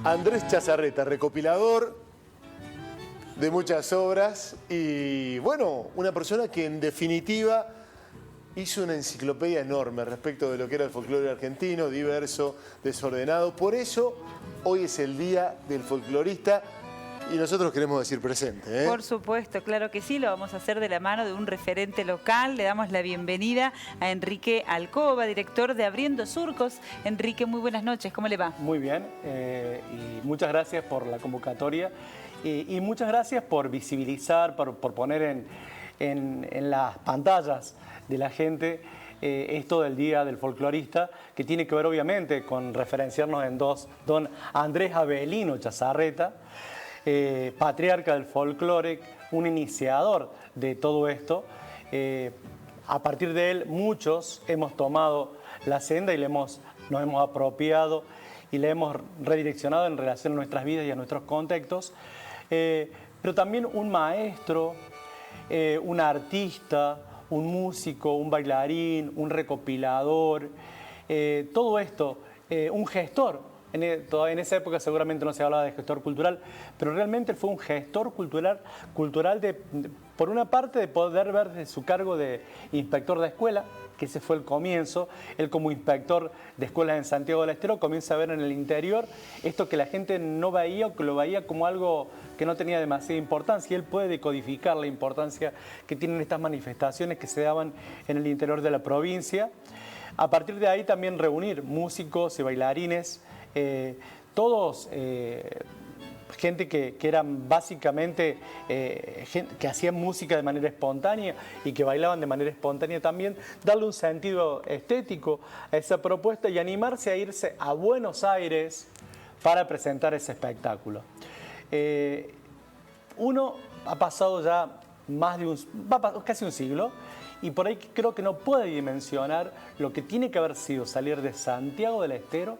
Andrés Chazarreta, recopilador de muchas obras y, bueno, una persona que en definitiva hizo una enciclopedia enorme respecto de lo que era el folclore argentino, diverso, desordenado. Por eso, hoy es el Día del Folclorista y nosotros queremos decir presente, ¿eh? Por supuesto, claro que sí, lo vamos a hacer de la mano de un referente local. Le damos la bienvenida a Enrique Alcoba, director de Abriendo Surcos. Enrique, muy buenas noches, ¿cómo le va? Muy bien, y muchas gracias por la convocatoria y muchas gracias por visibilizar, por poner en las pantallas de la gente esto del Día del Folclorista, que tiene que ver obviamente con referenciarnos en don Andrés Avelino Chazarreta, patriarca del folclore, un iniciador de todo esto. A partir de él muchos hemos tomado la senda y nos hemos apropiado y le hemos redireccionado en relación a nuestras vidas y a nuestros contextos. Pero también un maestro, un artista, un músico, un bailarín, un recopilador, todo esto, un gestor. Todavía en esa época seguramente no se hablaba de gestor cultural, pero realmente fue un gestor cultural por una parte, de poder ver desde su cargo de inspector de escuela, que ese fue el comienzo. Él, como inspector de escuelas en Santiago del Estero, comienza a ver en el interior esto que la gente no veía o que lo veía como algo que no tenía demasiada importancia. Y él puede decodificar la importancia que tienen estas manifestaciones que se daban en el interior de la provincia. A partir de ahí también reunir músicos y bailarines, todos gente que eran básicamente que hacían música de manera espontánea y que bailaban de manera espontánea también, darle un sentido estético a esa propuesta y animarse a irse a Buenos Aires para presentar ese espectáculo. Uno ha pasado ya casi un siglo, y por ahí creo que no puede dimensionar lo que tiene que haber sido salir de Santiago del Estero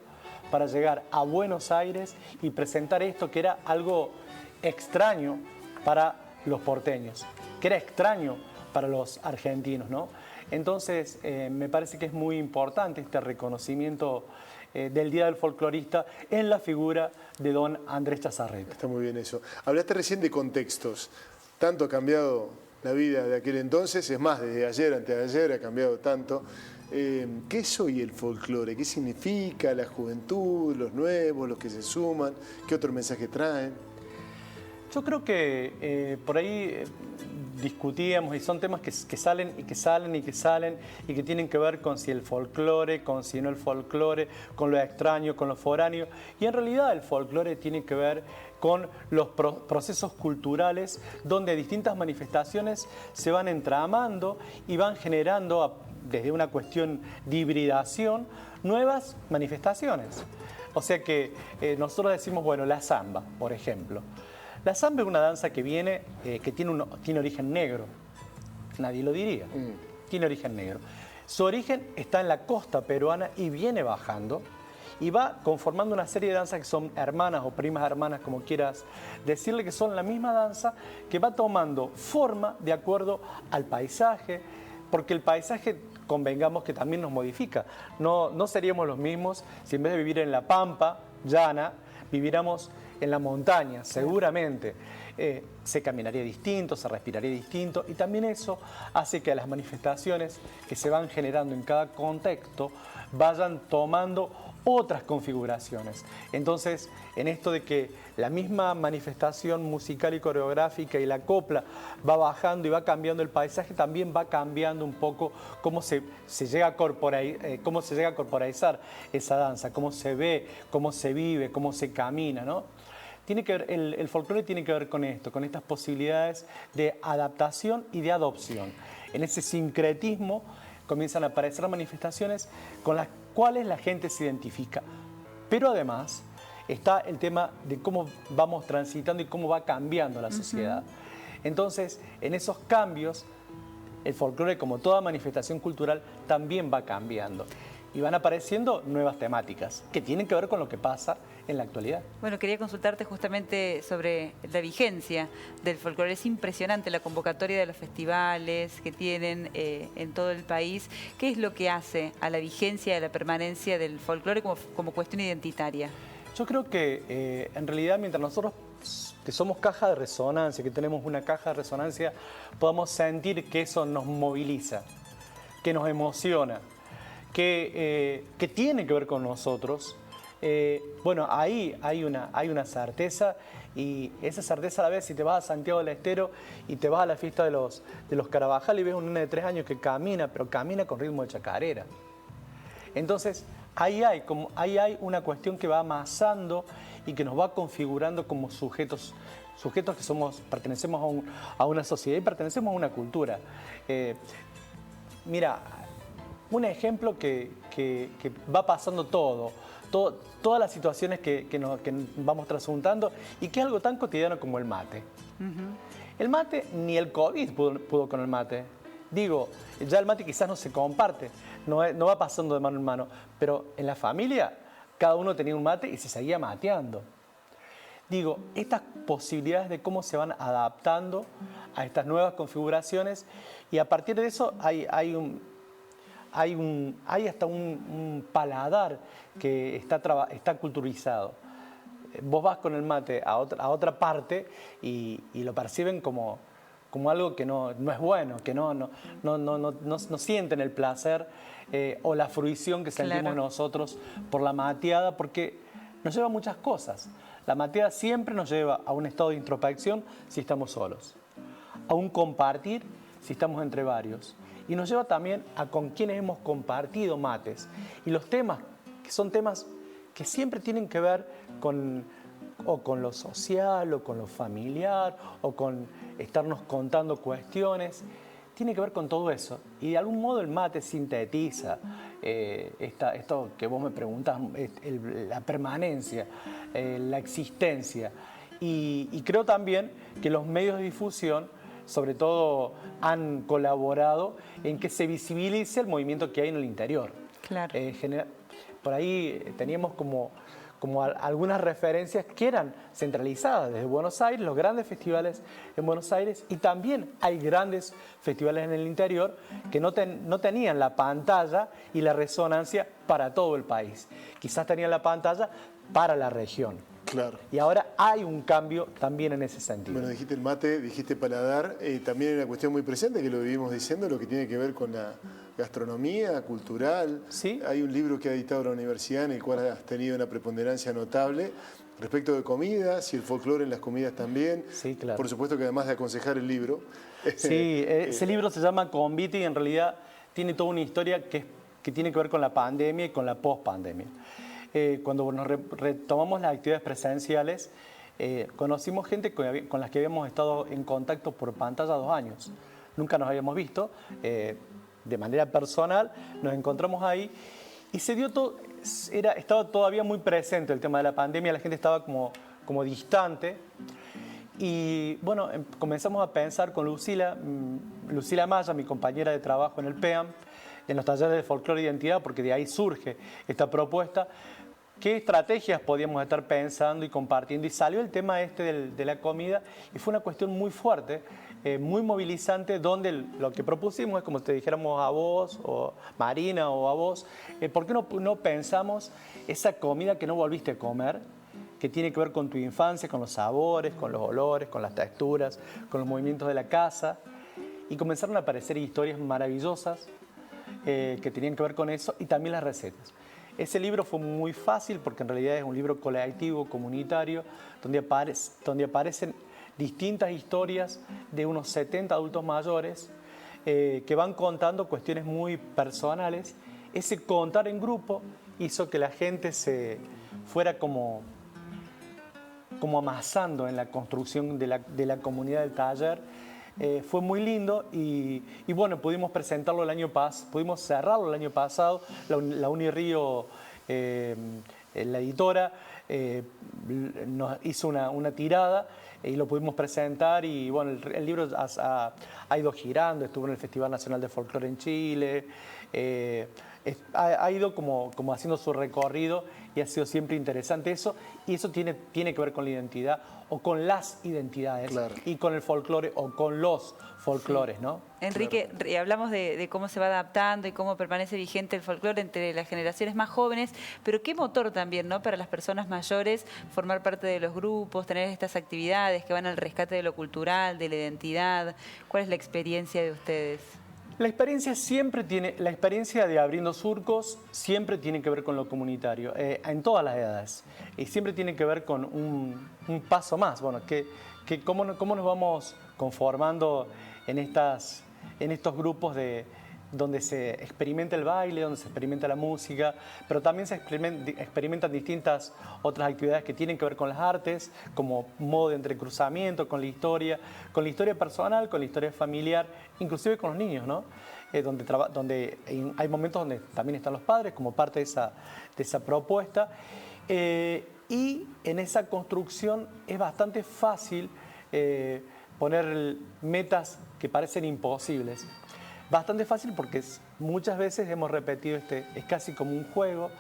para llegar a Buenos Aires y presentar esto que era algo extraño para los porteños, que era extraño para los argentinos, ¿no? Entonces, me parece que es muy importante este reconocimiento del Día del Folclorista en la figura de don Andrés Chazarreta. Está muy bien eso. Hablaste recién de contextos. Tanto ha cambiado la vida de aquel entonces, es más, desde ayer, antes de ayer, ha cambiado tanto. ¿Qué es hoy el folclore? ¿Qué significa la juventud, los nuevos, los que se suman? ¿Qué otro mensaje traen? Yo creo que por ahí discutíamos, y son temas que salen y que salen y que salen y que tienen que ver con si el folclore, con si no el folclore, con lo extraño, con lo foráneo. Y en realidad el folclore tiene que ver con los procesos culturales donde distintas manifestaciones se van entramando y van generando, desde una cuestión de hibridación, nuevas manifestaciones. O sea que nosotros decimos, bueno, la samba, por ejemplo. La samba es una danza que tiene origen negro. Nadie lo diría. Tiene origen negro. Su origen está en la costa peruana y viene bajando y va conformando una serie de danzas que son hermanas o primas hermanas, como quieras decirle, que son la misma danza que va tomando forma de acuerdo al paisaje, porque el paisaje, convengamos que también nos modifica. No seríamos los mismos si en vez de vivir en la pampa llana, viviéramos en la montaña, seguramente. Se caminaría distinto, se respiraría distinto, y también eso hace que las manifestaciones que se van generando en cada contexto vayan tomando otras configuraciones. Entonces, en esto de que la misma manifestación musical y coreográfica y la copla va bajando y va cambiando el paisaje, también va cambiando un poco cómo se llega a corporeizar esa danza, cómo se ve, cómo se vive, cómo se camina, ¿no? Tiene que ver, el folclore tiene que ver con esto, con estas posibilidades de adaptación y de adopción. En ese sincretismo comienzan a aparecer manifestaciones con las cuales la gente se identifica. Pero además está el tema de cómo vamos transitando y cómo va cambiando la sociedad. Entonces, en esos cambios, el folclore, como toda manifestación cultural, también va cambiando. Y van apareciendo nuevas temáticas que tienen que ver con lo que pasa en la actualidad. Bueno, quería consultarte justamente sobre la vigencia del folclore. Es impresionante la convocatoria de los festivales que tienen en todo el país. ¿Qué es lo que hace a la vigencia y a la permanencia del folclore como cuestión identitaria? Yo creo que en realidad mientras nosotros que somos caja de resonancia, que tenemos una caja de resonancia, podamos sentir que eso nos moviliza, que nos emociona, que tiene que ver con nosotros, bueno, ahí hay una certeza, y esa certeza a la vez, si te vas a Santiago del Estero y te vas a la fiesta de los Carabajal y ves un nene de 3 años que camina, pero camina con ritmo de chacarera. Entonces, ahí hay una cuestión que va amasando y que nos va configurando como sujetos que pertenecemos a una sociedad y pertenecemos a una cultura. Mira, un ejemplo que va pasando todas las situaciones que vamos trasuntando, y que es algo tan cotidiano como el mate. El mate, ni el COVID pudo con el mate. Digo, ya el mate quizás no se comparte, no va pasando de mano en mano, pero en la familia cada uno tenía un mate y se seguía mateando. Digo, estas posibilidades de cómo se van adaptando a estas nuevas configuraciones, y a partir de eso hay hasta un paladar que está culturizado. Vos vas con el mate a otra parte y lo perciben como algo que no es bueno, que no sienten el placer o la fruición que sentimos Claro. nosotros por la mateada, porque nos lleva a muchas cosas. La mateada siempre nos lleva a un estado de introspección si estamos solos, a un compartir si estamos entre varios, y nos lleva también a con quienes hemos compartido mates. Y los temas, que son temas que siempre tienen que ver con lo social, o con lo familiar, o con estarnos contando cuestiones, tiene que ver con todo eso. Y de algún modo el mate sintetiza esto que vos me preguntás, la permanencia, la existencia. Y creo también que los medios de difusión, sobre todo, han colaborado en que se visibilice el movimiento que hay en el interior. Claro. Por ahí teníamos como algunas referencias que eran centralizadas desde Buenos Aires, los grandes festivales en Buenos Aires, y también hay grandes festivales en el interior que no tenían la pantalla y la resonancia para todo el país. Quizás tenían la pantalla para la región. Claro. Y ahora hay un cambio también en ese sentido. Bueno, dijiste el mate, dijiste paladar, también hay una cuestión muy presente que lo vivimos diciendo, lo que tiene que ver con la gastronomía, cultural. Sí. Hay un libro que ha editado la universidad en el cual has tenido una preponderancia notable respecto de comidas y el folclore en las comidas también. Sí, claro. Por supuesto que además de aconsejar el libro. Sí, ese libro se llama Convite y en realidad tiene toda una historia que tiene que ver con la pandemia y con la post-pandemia. Cuando nos retomamos las actividades presenciales, conocimos gente con las que habíamos estado en contacto por pantalla 2 años. Nunca nos habíamos visto. De manera personal, nos encontramos ahí y se dio todo. Estaba todavía muy presente el tema de la pandemia, la gente estaba como distante. Y bueno, comenzamos a pensar con Lucila Maya, mi compañera de trabajo en el PEAM, en los talleres de folclore e identidad, porque de ahí surge esta propuesta, qué estrategias podíamos estar pensando y compartiendo. Y salió el tema de la comida, y fue una cuestión muy fuerte, muy movilizante, donde lo que propusimos es como si te dijéramos a vos, o Marina, o a vos, ¿por qué no pensamos esa comida que no volviste a comer, que tiene que ver con tu infancia, con los sabores, con los olores, con las texturas, con los movimientos de la casa? Y comenzaron a aparecer historias maravillosas que tenían que ver con eso, y también las recetas. Ese libro fue muy fácil porque en realidad es un libro colectivo, comunitario, donde aparecen distintas historias de unos 70 adultos mayores que van contando cuestiones muy personales. Ese contar en grupo hizo que la gente se fuera como amasando en la construcción de la comunidad del taller. Fue muy lindo y bueno, pudimos presentarlo pudimos cerrarlo el año pasado. La Unirío, la editora, nos hizo una tirada y lo pudimos presentar, y bueno, el libro ha ido girando, estuvo en el Festival Nacional de Folclore en Chile, ha ido como haciendo su recorrido y ha sido siempre interesante eso. Y eso tiene que ver con la identidad o con las identidades, claro, y con el folclore o con los folclores, ¿no? Enrique, hablamos de cómo se va adaptando y cómo permanece vigente el folclore entre las generaciones más jóvenes, pero qué motor también, ¿no?, para las personas mayores formar parte de los grupos, tener estas actividades que van al rescate de lo cultural, de la identidad. ¿Cuál es la experiencia de ustedes? La experiencia de Abriendo Surcos siempre tiene que ver con lo comunitario, en todas las edades. Y siempre tiene que ver con un paso más. Bueno, cómo nos vamos conformando en estos grupos donde se experimenta el baile, donde se experimenta la música, pero también se experimentan distintas otras actividades que tienen que ver con las artes, como modo de entrecruzamiento, con la historia personal, con la historia familiar, inclusive con los niños, ¿no? Donde hay momentos donde también están los padres como parte de esa propuesta. Y en esa construcción es bastante fácil poner metas que parecen imposibles. Bastante fácil porque muchas veces hemos repetido es casi como un juego,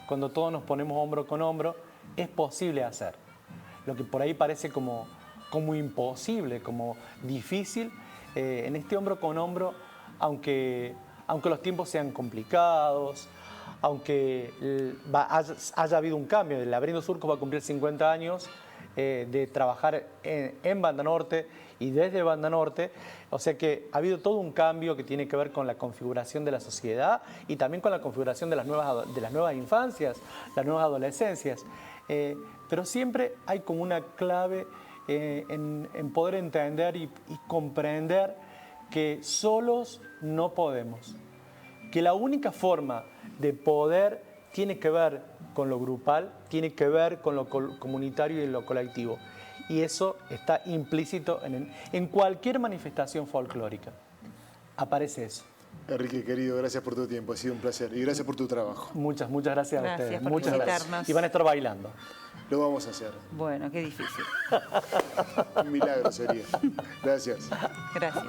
cuando todos nos ponemos hombro con hombro, es posible hacer. Lo que por ahí parece como imposible, como difícil, en este hombro con hombro, aunque los tiempos sean complicados, aunque haya habido un cambio. El Abriendo Surcos va a cumplir 50 años de trabajar en Banda Norte y desde Banda Norte, o sea que ha habido todo un cambio que tiene que ver con la configuración de la sociedad y también con la configuración de las nuevas infancias, las nuevas adolescencias. Pero siempre hay como una clave en poder entender y comprender que solos no podemos, que la única forma de poder tiene que ver con lo grupal, tiene que ver con lo comunitario y lo colectivo. Y eso está implícito en cualquier manifestación folclórica. Aparece eso. Enrique, querido, gracias por tu tiempo, ha sido un placer. Y gracias por tu trabajo. Muchas gracias a ustedes. Por muchas visitarnos. gracias. Y van a estar bailando. Lo vamos a hacer. Bueno, qué difícil. Un milagro sería. Gracias. Gracias.